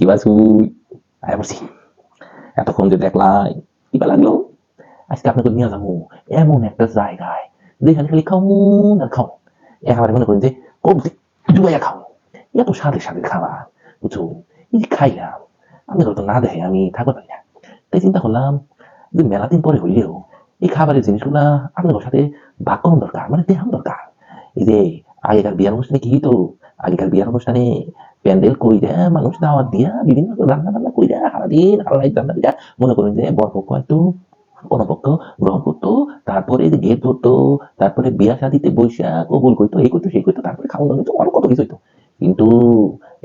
কি বাসুই আয় বলছি এতক্ষণ যে দেখলাই কিবা লাগলো আজকে আপনাকে নিয়ে যাবো এমন একটা জায়গায় যেখানে খালি খাউন আর খাউন একেবারে মনে করেন যে কবজি ডুবাইয়া খাও এত স্বাদের স্বাদের খাবার বুঝছো এই যে খাইলাম আপনাদের তো না দেখে আমি থাকতে পারি না তাই চিন্তা করলাম যে মেলা দিন পরে হইলেও এই খাবারের জিনিসগুলা আপনাদের সাথে ভাগ করানো দরকার মানে দেখানো দরকার এই যে আগেকার বিয়ার অনুষ্ঠানে কি হতো আগেকার বিয়ার অনুষ্ঠানে প্যান্ডেল কইরা মানুষ দাওয়াত দিয়া বিভিন্ন রান্না বান্না কইরা সারাদিন হারাই রান্না দিয়া মনে করেন যে বরপক্ষ একটু কোনো পক্ষ গ্রহণ করতো তারপরে যে গেট ধরতো তারপরে বিয়া শাদিতে বৈশা কবুল করতো এই করতো সেই করতো তারপরে খাওয়া দাওয়া হইতো আরো কত কিছু হইতো কিন্তু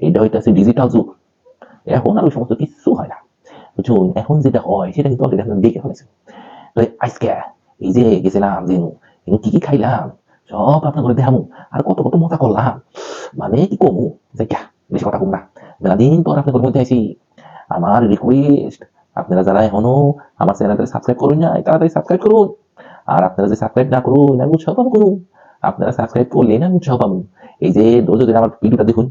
এটা হইতেছে ডিজিটাল যুগ এখন আর ওই সমস্ত কিছু হয় না বুঝুন এখন যেটা হয় সেটা কিন্তু অলরেডি আপনারা দেখে ফেলেছেন তো আজকে এই যে গেছিলাম যে কি কি খাইলাম সব আপনার ঘরে দেখামু আর কত কত মজা করলাম মানে কি কমু দেখা বেশি কথা কম না মেলা দিন পর আপনার মধ্যে আছি আমার রিকোয়েস্ট আপনারা যারা এখনো আমার চ্যানেলটা সাবস্ক্রাইব করুন না তাড়াতাড়ি সাবস্ক্রাইব করুন আর আপনারা যে সাবস্ক্রাইব না করুন আমি উৎসাহ পাবো করুন আপনারা সাবস্ক্রাইব করলেন আমি উৎসাহ পাবো এই যে রোজ যদি আমার ভিডিওটা দেখুন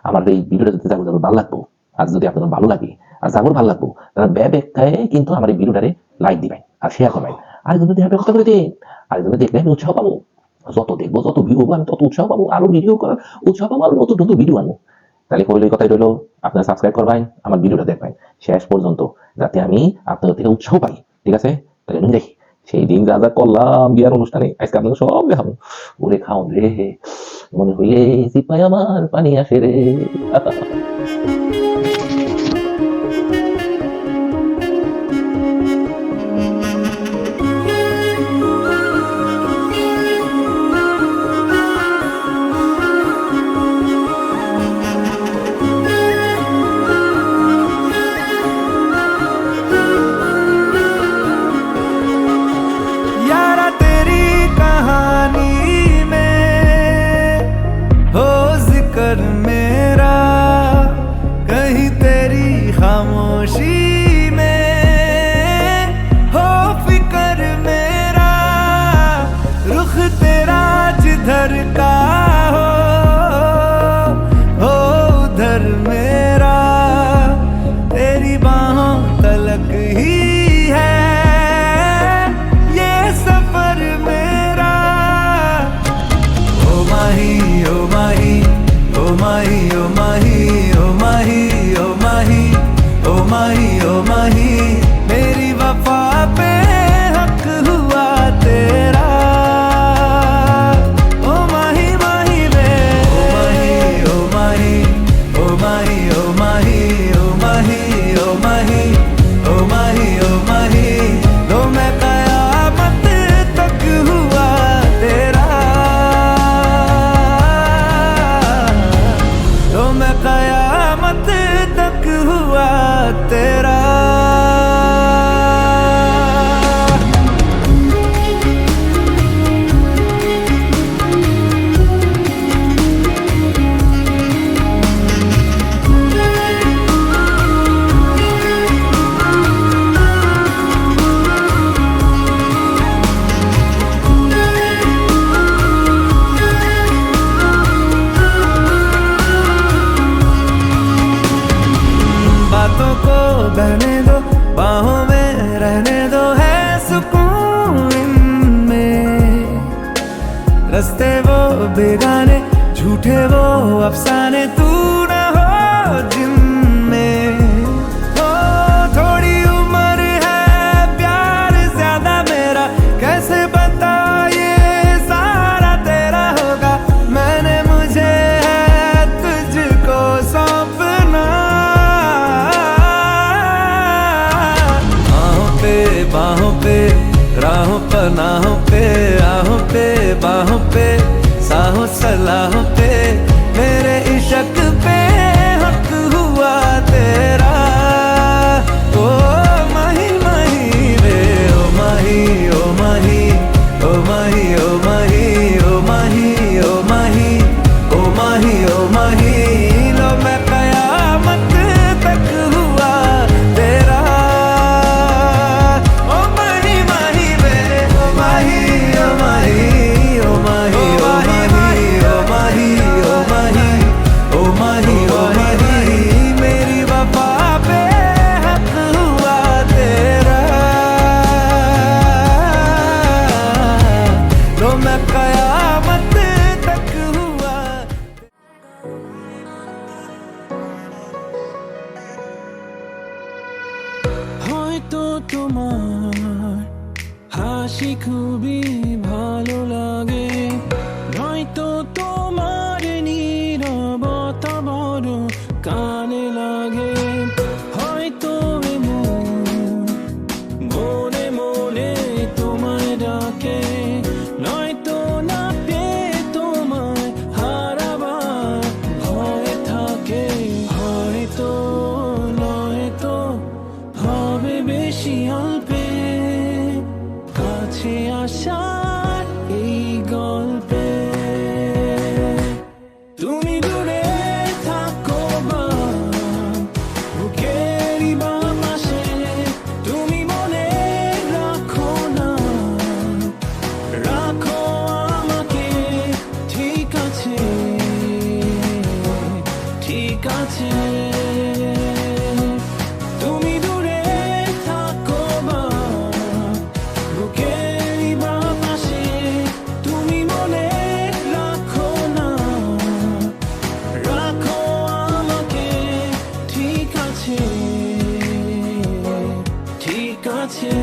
আমার এই ভিডিওটা যদি যাবো ভালো লাগবো আর যদি আপনাদের ভালো লাগে আর যাবো ভালো লাগবো তারা ব্যাখ্যায় কিন্তু আমার এই ভিডিওটারে লাইক দিবেন আর শেয়ার করবেন আর যদি ব্যবস্থা করে দিন আর যদি দেখলে আমি উৎসাহ পাবো যত দেখবো যত ভিউ হবো আমি তত উৎসাহ পাবো আরো ভিডিও করার উৎসাহ পাবো আর নতুন নতুন ভিডিও আনবো তাহলে পরে কথাই রইলো আপনারা সাবস্ক্রাইব করবেন আমার ভিডিওটা দেখবেন শেষ পর্যন্ত যাতে আমি আপনাদের থেকে উৎসাহ পাই ঠিক আছে তাহলে দেখি সেই দিন যা যা করলাম বিয়ার অনুষ্ঠানে আজকে আপনাদের সব দেখাবো ওরে খাও রে মনে হইলে সিপাই আমার পানি আসে রে मेरा कहीं तेरी खामोशी में हो फिकर मेरा रुख तेरा जिधर का हो उधर मेरा तेरी बाहों तलक ही है ये सफर मेरा ओ माही ओ माही Oh mahi, oh mahi, oh mahi, oh mahi, oh mahi, oh mahi, मेरी वफा पे हक हुआ तेरा। Oh mahi, mahi वे, oh mahi, oh mahi, oh mahi, oh mahi, oh mahi, oh mahi, oh mahi, oh mahi, लो मैं क़यामत तक हुआ तेरा। मैं क़यामत तक हुआ तेरा। बातों को बहने दो बाहों में रहने दो है सुकून इनमें रस्ते वो बेगाने झूठे वो अफसाने तू न हो जिनमें हो थोड़ी उम्र है प्यार ज्यादा मेरा कैसे बता ये सारा तेरा होगा मैंने मुझे है तुझको सौंपना बाहों पे राहों पनाहों पे आहों पे बाहों पे साहों सलाहों पे मेरे इश्क पे हक हुआ तेरा। ओ माही माही रे ओ माही ओ माही ओ माही ओ माही ओ माही ओ माही ओ माही ओ माही लो मैं क़यामत तक हुआ तेरा। Mahi, oh Mahi, oh Mahi, oh Mahi, oh Mahi, খুবই ভালো লাগে, নয়তো তোমার নীরবতা বড় কানে লাগে। হয়তো এমন মনে মনে তোমায় ডাকে, নয়তো না পেয়ে তোমায় হারাবার ভয় থাকে। হয়তো নয়তো হবে বেশি অল্পে কাছে আসার এই গল্পে। তুমি দূরে থাকো বা বুকেরই বাম পাশে, তুমি মনে রাখো না, রাখো আমাকে, ঠিক আছে, ঠিক আছে। তুমি দূরে থাকো বা বুকেরই বাম পাশে, তুমি মনে রাখো না, রাখো আমাকে, ঠিক আছে, ঠিক আছে।